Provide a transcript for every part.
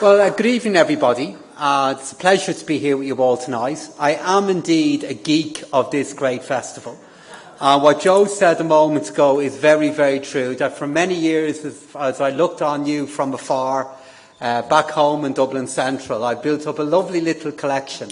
Well, good evening, everybody. It's a pleasure to be here with you all tonight. I am indeed a geek of this great festival. What Joe said a moment ago is very, very true, that for many years, as I looked on you from afar, back home in Dublin Central, I built up a lovely little collection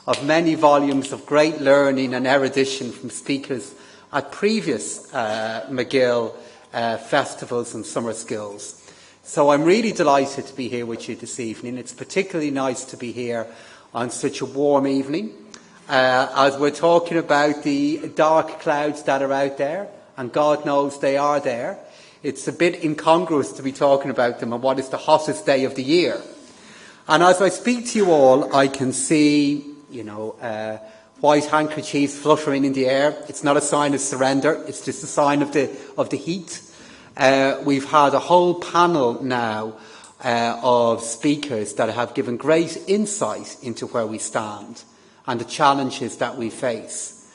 of many volumes of great learning and erudition from speakers at previous MacGill festivals and summer skills. So I'm really delighted to be here with you this evening. It's particularly nice to be here on such a warm evening as we're talking about the dark clouds that are out there, and God knows they are there. It's a bit incongruous to be talking about them on what is the hottest day of the year. And as I speak to you all, I can see, white handkerchiefs fluttering in the air. It's not a sign of surrender, it's just a sign of the heat. We've had a whole panel now of speakers that have given great insight into where we stand and the challenges that we face.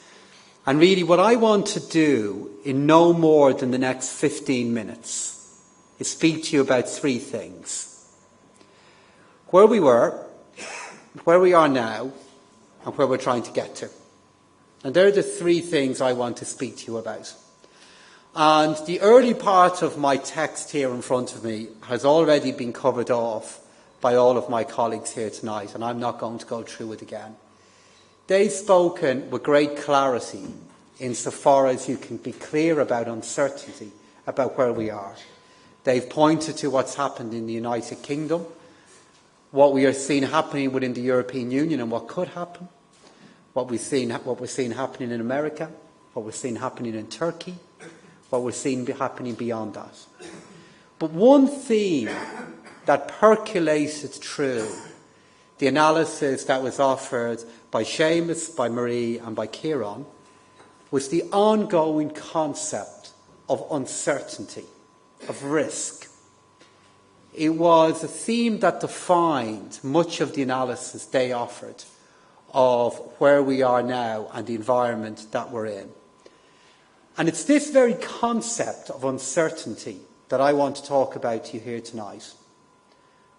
And really what I want to do in no more than the next 15 minutes is speak to you about three things. Where we were, where we are now, and where we're trying to get to. And they're the three things I want to speak to you about. And the early part of my text here in front of me has already been covered off by all of my colleagues here tonight, and I'm not going to go through it again. They've spoken with great clarity insofar as you can be clear about uncertainty about where we are. They've pointed to what's happened in the United Kingdom, what we are seeing happening within the European Union and what could happen, what we're seeing happening in America, what we're seeing happening in Turkey, what we're seeing happening beyond that. But one theme that percolated through the analysis that was offered by Seamus, by Marie and by Kieran was the ongoing concept of uncertainty, of risk. It was a theme that defined much of the analysis they offered of where we are now and the environment that we're in. And it's this very concept of uncertainty that I want to talk about to you here tonight.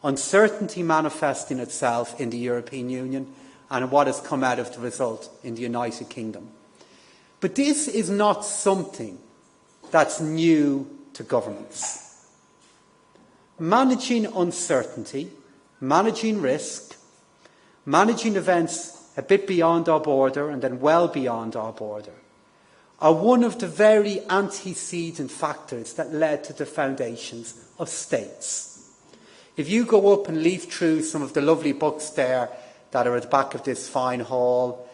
Uncertainty manifesting itself in the European Union and what has come out of the result in the United Kingdom. But this is not something that's new to governments. Managing uncertainty, managing risk, managing events a bit beyond our border and then well beyond our border are one of the very antecedent factors that led to the foundations of states. If you go up and leaf through some of the lovely books there that are at the back of this fine hall,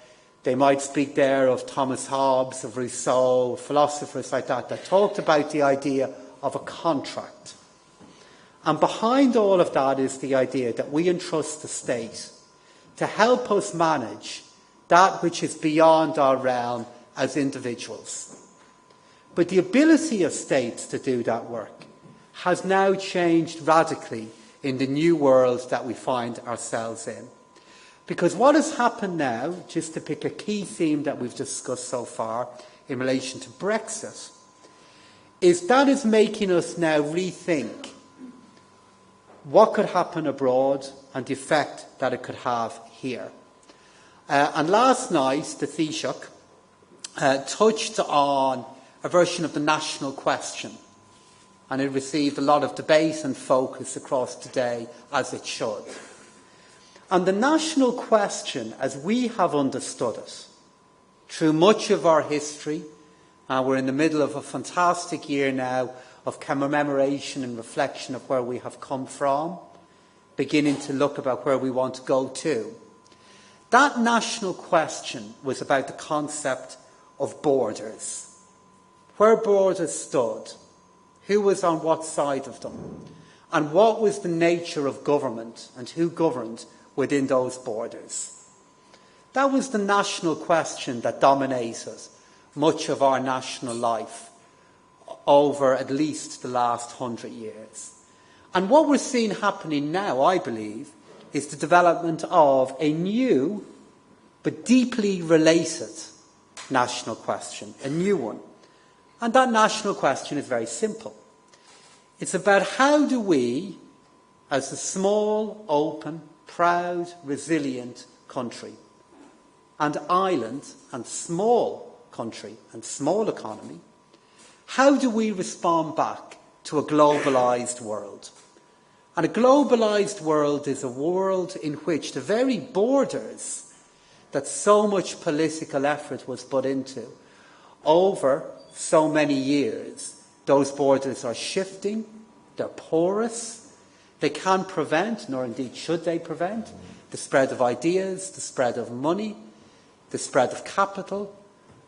they might speak there of Thomas Hobbes, of Rousseau, philosophers like that talked about the idea of a contract. And behind all of that is the idea that we entrust the state to help us manage that which is beyond our realm as individuals. But the ability of states to do that work has now changed radically in the new world that we find ourselves in. Because what has happened now, just to pick a key theme that we've discussed so far in relation to Brexit, is that is making us now rethink what could happen abroad and the effect that it could have here. And last night, the Taoiseach touched on a version of the national question, and it received a lot of debate and focus across today, as it should. And the national question, as we have understood it, through much of our history, and we're in the middle of a fantastic year now of commemoration and reflection of where we have come from, beginning to look about where we want to go to. That national question was about the concept of borders, where borders stood, who was on what side of them, and what was the nature of government and who governed within those borders. That was the national question that dominated much of our national life over at least the last 100 years. And what we're seeing happening now, I believe, is the development of a new but deeply related national question, a new one. And that national question is very simple. It's about how do we, as a small, open, proud, resilient country, and island and small country and small economy, how do we respond back to a globalised world? And a globalised world is a world in which the very borders that so much political effort was put into over so many years, those borders are shifting, they're porous, they can prevent, nor indeed should they prevent, the spread of ideas, the spread of money, the spread of capital,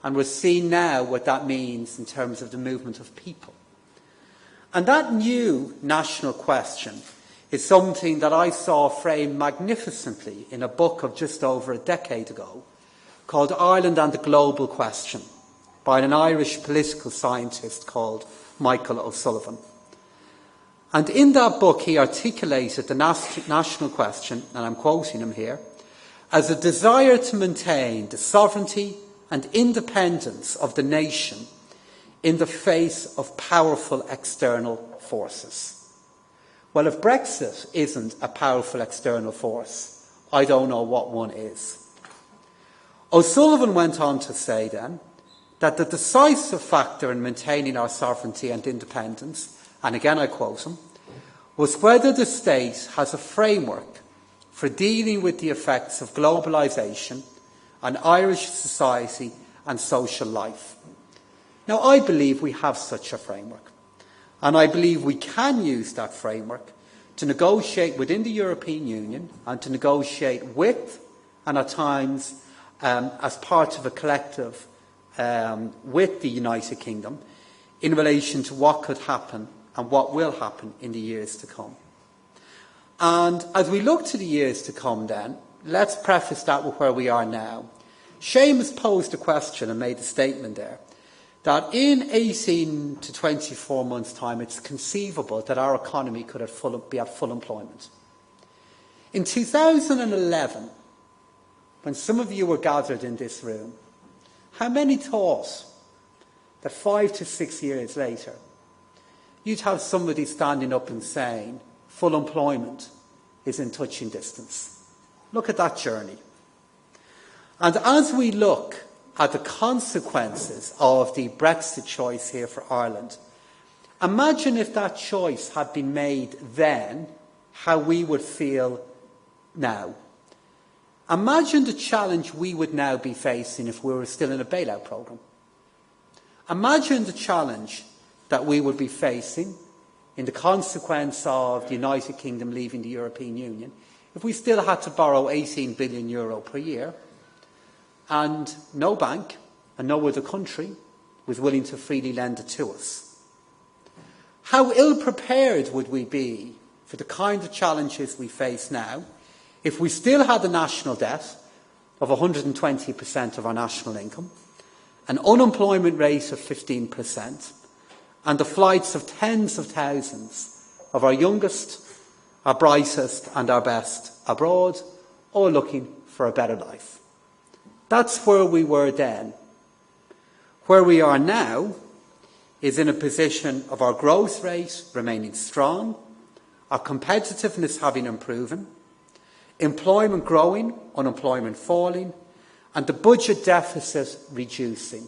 and we're seeing now what that means in terms of the movement of people. And that new national question is something that I saw framed magnificently in a book of just over a decade ago called Ireland and the Global Question by an Irish political scientist called Michael O'Sullivan. And in that book he articulated the national question, and I'm quoting him here, as a desire to maintain the sovereignty and independence of the nation in the face of powerful external forces. Well, if Brexit isn't a powerful external force, I don't know what one is. O'Sullivan went on to say then that the decisive factor in maintaining our sovereignty and independence, and again I quote him, was whether the state has a framework for dealing with the effects of globalisation on Irish society and social life. Now, I believe we have such a framework, and I believe we can use that framework to negotiate within the European Union and to negotiate with, and at times as part of a collective with the United Kingdom in relation to what could happen and what will happen in the years to come. And as we look to the years to come then, let's preface that with where we are now. Seamus posed a question and made a statement there that in 18 to 24 months' time it's conceivable that our economy could be at full employment. In 2011, when some of you were gathered in this room, how many thought that 5 to 6 years later you'd have somebody standing up and saying full employment is in touching distance? Look at that journey. And as we look at the consequences of the Brexit choice here for Ireland, imagine if that choice had been made then, how we would feel now. Imagine the challenge we would now be facing if we were still in a bailout programme. Imagine the challenge that we would be facing in the consequence of the United Kingdom leaving the European Union if we still had to borrow €18 billion per year and no bank and no other country was willing to freely lend it to us. How ill-prepared would we be for the kind of challenges we face now if we still had a national debt of 120% of our national income, an unemployment rate of 15%, and the flights of tens of thousands of our youngest, our brightest and our best abroad, all looking for a better life. That's where we were then. Where we are now is in a position of our growth rate remaining strong, our competitiveness having improved, employment growing, unemployment falling, and the budget deficit reducing.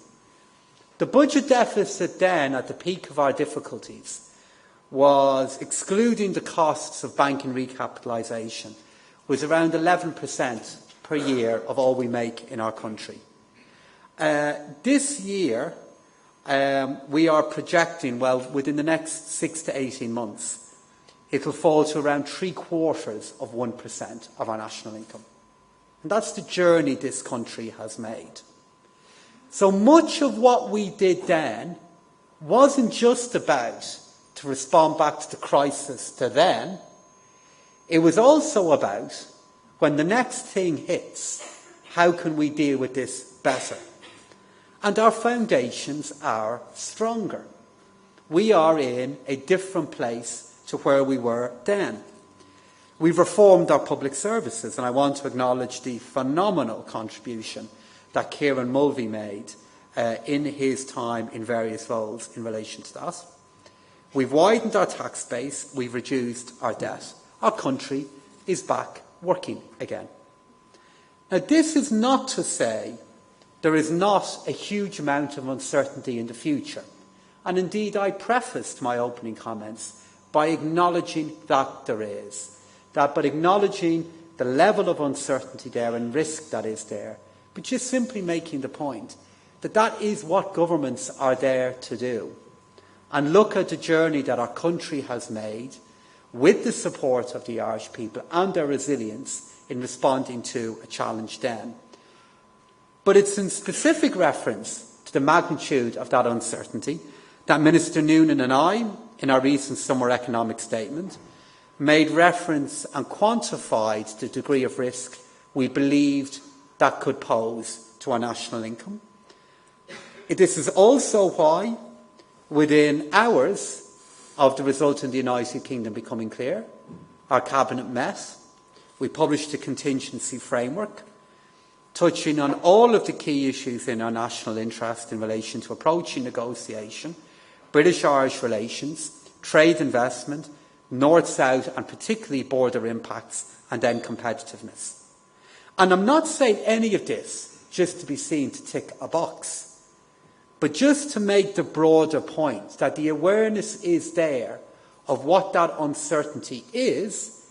The budget deficit then, at the peak of our difficulties, was, excluding the costs of banking recapitalisation, was around 11% per year of all we make in our country. This year, we are projecting, well, within the next 6 to 18 months, it will fall to around 0.75% of our national income. And that's the journey this country has made. So much of what we did then wasn't just about to respond back to the crisis to then. It was also about, when the next thing hits, how can we deal with this better? And our foundations are stronger. We are in a different place to where we were then. We've reformed our public services, and I want to acknowledge the phenomenal contribution that Kieran Mulvey made in his time in various roles in relation to that. We've widened our tax base, we've reduced our debt. our country is back working again. Now, this is not to say there is not a huge amount of uncertainty in the future. And indeed, I prefaced my opening comments by acknowledging that there is. But acknowledging the level of uncertainty there and risk that is there, but just simply making the point that that is what governments are there to do. And look at the journey that our country has made with the support of the Irish people and their resilience in responding to a challenge then. But it's in specific reference to the magnitude of that uncertainty that Minister Noonan and I, in our recent summer economic statement, made reference and quantified the degree of risk we believed that could pose to our national income. This is also why, within hours of the result in the United Kingdom becoming clear, our Cabinet met. We published a contingency framework touching on all of the key issues in our national interest in relation to approaching negotiation, British-Irish relations, trade investment, North-South and particularly border impacts, and then competitiveness. And I'm not saying any of this just to be seen to tick a box, but just to make the broader point that the awareness is there of what that uncertainty is,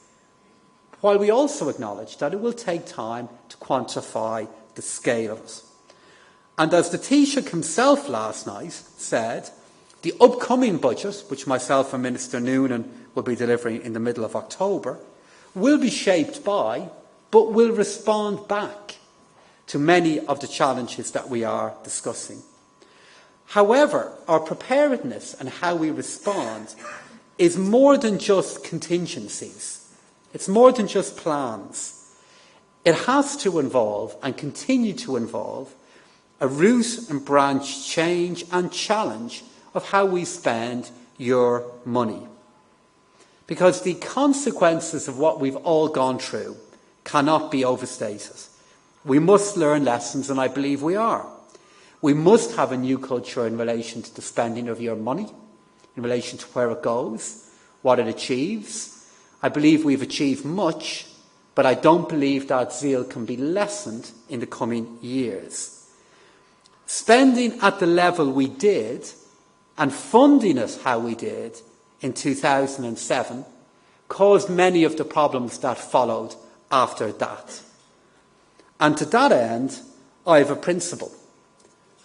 while we also acknowledge that it will take time to quantify the scale of it. And as the Taoiseach himself last night said, the upcoming budget, which myself and Minister Noonan will be delivering in the middle of October, will be shaped by, but will respond back to many of the challenges that we are discussing. However, our preparedness and how we respond is more than just contingencies. It's more than just plans. It has to involve, and continue to involve, a root and branch change and challenge of how we spend your money. Because the consequences of what we've all gone through cannot be overstated. We must learn lessons, and I believe we are. We must have a new culture in relation to the spending of your money, in relation to where it goes, what it achieves. I believe we've achieved much, but I don't believe that zeal can be lessened in the coming years. Spending at the level we did and funding it how we did in 2007 caused many of the problems that followed after that. And to that end, I have a principle.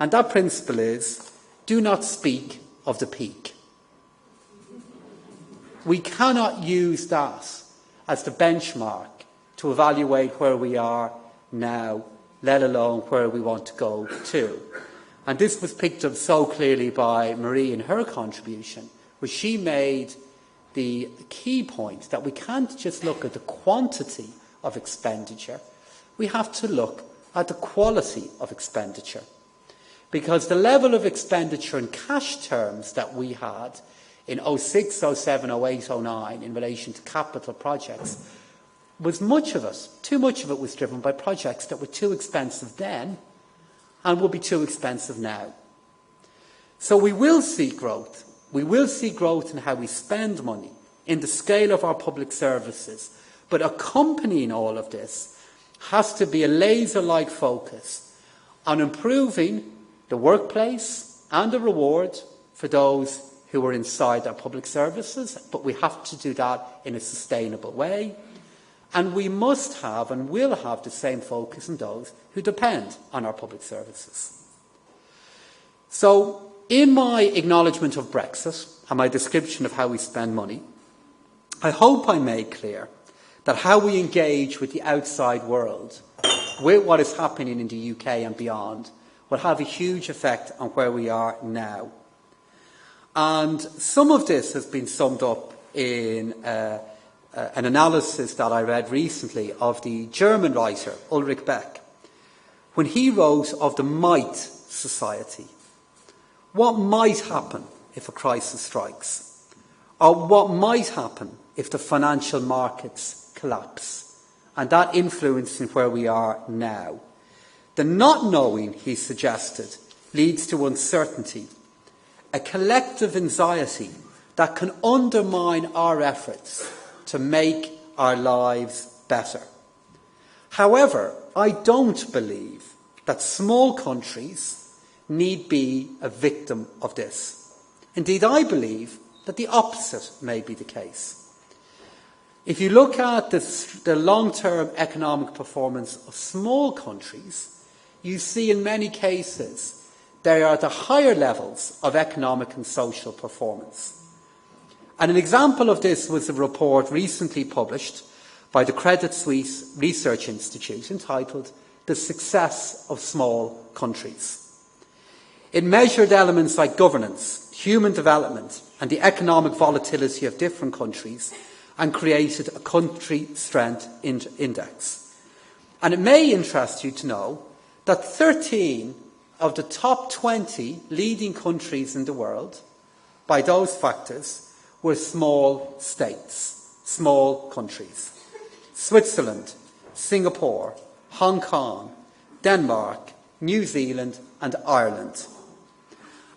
And that principle is, do not speak of the peak. We cannot use that as the benchmark to evaluate where we are now, let alone where we want to go to. And this was picked up so clearly by Marie in her contribution, where she made the key point that we can't just look at the quantity of expenditure, we have to look at the quality of expenditure. Because the level of expenditure in cash terms that we had in 06, 07, 08, 09 in relation to capital projects was much of it, too much of it was driven by projects that were too expensive then and will be too expensive now. So we will see growth. We will see growth in how we spend money, in the scale of our public services. But accompanying all of this has to be a laser-like focus on improving the workplace and the reward for those who are inside our public services, but we have to do that in a sustainable way. And we must have and will have the same focus on those who depend on our public services. So, in my acknowledgement of Brexit and my description of how we spend money, I hope I made clear that how we engage with the outside world, with what is happening in the UK and beyond, will have a huge effect on where we are now. And some of this has been summed up in an analysis that I read recently of the German writer Ulrich Beck, when he wrote of the might society. What might happen if a crisis strikes? Or what might happen if the financial markets collapse? And that influencing where we are now. The not knowing, he suggested, leads to uncertainty, a collective anxiety that can undermine our efforts to make our lives better. However, I don't believe that small countries need be a victim of this. Indeed, I believe that the opposite may be the case. If you look at the long-term economic performance of small countries, you see in many cases they are at the higher levels of economic and social performance. And an example of this was a report recently published by the Credit Suisse Research Institute entitled "The Success of Small Countries." It measured elements like governance, human development, and the economic volatility of different countries and created a country strength index. And it may interest you to know that 13 of the top 20 leading countries in the world, by those factors, were small states, small countries. Switzerland, Singapore, Hong Kong, Denmark, New Zealand and Ireland.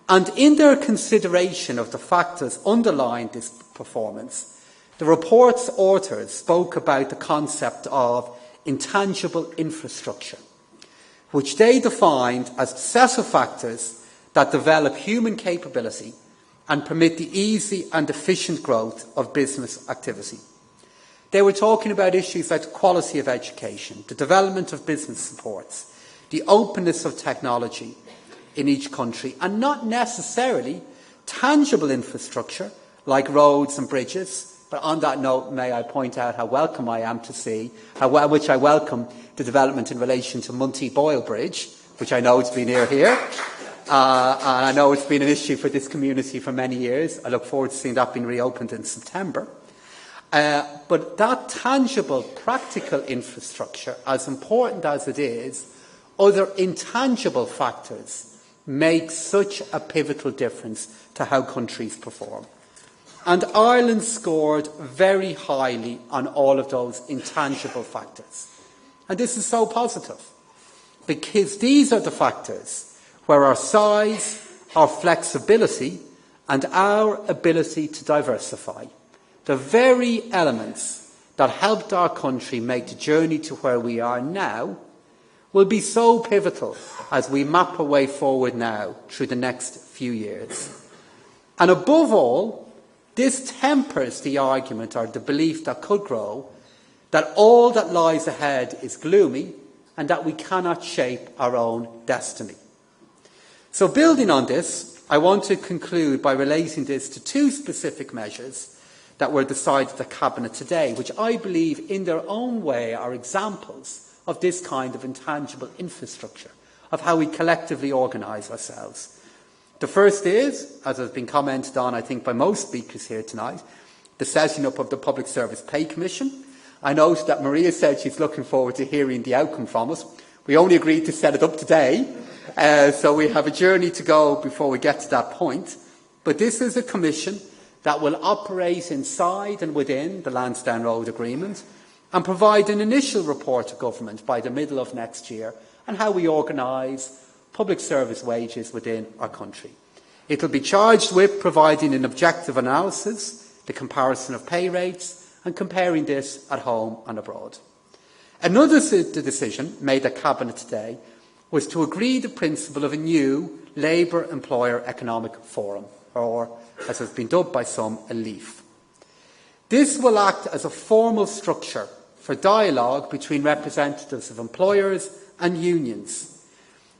And in their consideration of the factors underlying this performance, the report's authors spoke about the concept of intangible infrastructure, which they defined as a set of factors that develop human capability and permit the easy and efficient growth of business activity. They were talking about issues like the quality of education, the development of business supports, the openness of technology in each country, and not necessarily tangible infrastructure like roads and bridges. But on that note, may I point out how welcome I am to see, which I welcome the development in relation to Munty Boyle Bridge, which I know has been here. And I know it's been an issue for this community for many years. I look forward to seeing that being reopened in September. But that tangible, practical infrastructure, as important as it is, other intangible factors make such a pivotal difference to how countries perform. And Ireland scored very highly on all of those intangible factors. And this is so positive, because these are the factors where our size, our flexibility, and our ability to diversify, the very elements that helped our country make the journey to where we are now, will be so pivotal as we map our way forward now through the next few years. And above all, this tempers the argument or the belief that could grow that all that lies ahead is gloomy and that we cannot shape our own destiny. So building on this, I want to conclude by relating this to two specific measures that were decided at Cabinet today, which I believe in their own way are examples of this kind of intangible infrastructure, of how we collectively organise ourselves. The first is, as has been commented on, I think, by most speakers here tonight, the setting up of the Public Service Pay Commission. I note that Maria said she's looking forward to hearing the outcome from us. We only agreed to set it up today, so we have a journey to go before we get to that point. But this is a commission that will operate inside and within the Lansdowne Road Agreement and provide an initial report to government by the middle of next year on how we organise public service wages within our country. It will be charged with providing an objective analysis, the comparison of pay rates, and comparing this at home and abroad. Another decision made at Cabinet today was to agree the principle of a new Labour-Employer Economic Forum, or, as has been dubbed by some, a LEAF. This will act as a formal structure for dialogue between representatives of employers and unions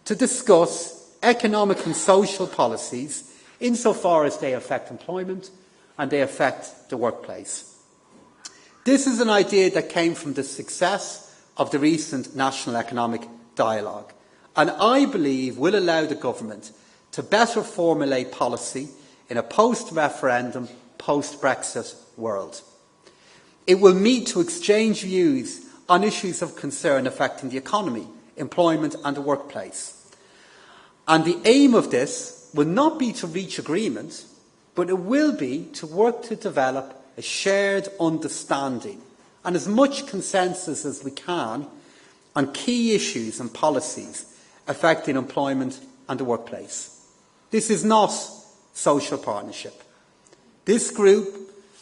to discuss economic and social policies insofar as they affect employment and they affect the workplace. This is an idea that came from the success of the recent National Economic Dialogue, and I believe will allow the government to better formulate policy in a post-referendum, post-Brexit world. It will meet to exchange views on issues of concern affecting the economy, employment and the workplace. And the aim of this will not be to reach agreement, but it will be to work to develop a shared understanding and as much consensus as we can on key issues and policies affecting employment and the workplace. This is not social partnership. This group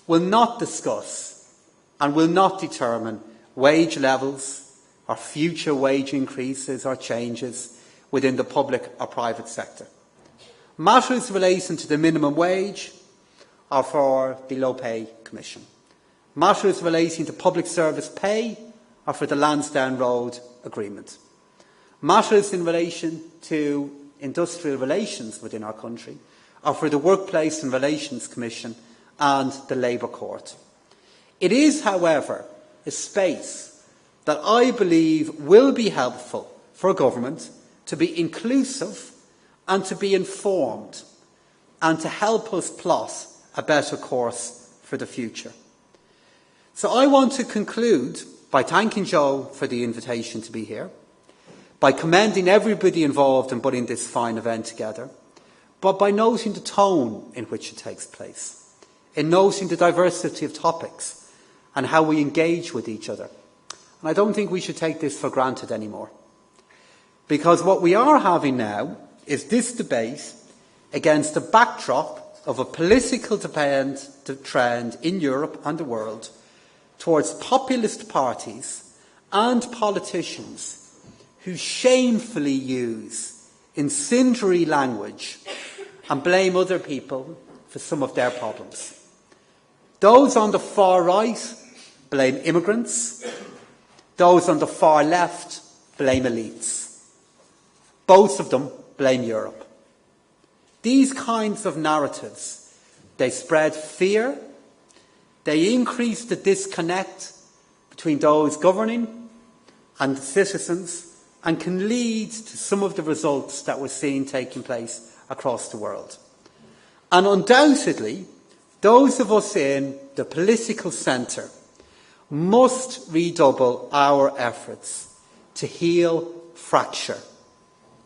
will not discuss and will not determine wage levels or future wage increases or changes within the public or private sector. Matters relating to the minimum wage are for the Low Pay Commission. Matters relating to public service pay are for the Lansdowne Road Agreement. Matters in relation to industrial relations within our country are for the Workplace and Relations Commission and the Labour Court. It is, however, a space that I believe will be helpful for government to be inclusive and to be informed and to help us plot a better course for the future. So I want to conclude by thanking Joe for the invitation to be here, by commending everybody involved in putting this fine event together, but by noting the tone in which it takes place, in noting the diversity of topics and how we engage with each other. And I don't think we should take this for granted anymore. Because what we are having now is this debate against the backdrop of a political trend in Europe and the world towards populist parties and politicians who shamefully use incendiary language and blame other people for some of their problems. Those on the far right blame immigrants. Those on the far left blame elites. Both of them blame Europe. These kinds of narratives, they spread fear, they increase the disconnect between those governing and the citizens, and can lead to some of the results that we're seeing taking place across the world. And undoubtedly, those of us in the political centre must redouble our efforts to heal fracture,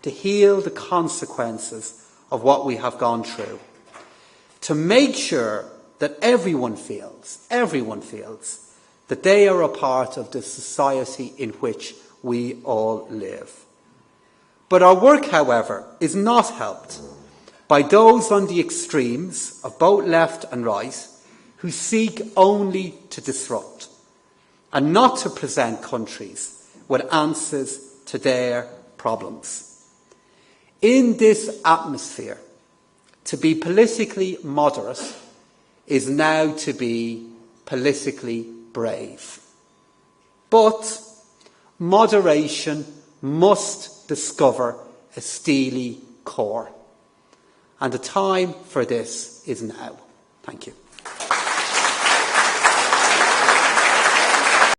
to heal the consequences of what we have gone through, to make sure that everyone feels that they are a part of the society in which we all live. But our work, however, is not helped by those on the extremes of both left and right who seek only to disrupt and not to present countries with answers to their problems. In this atmosphere, to be politically moderate is now to be politically brave. But moderation must discover a steely core. And the time for this is now. Thank you.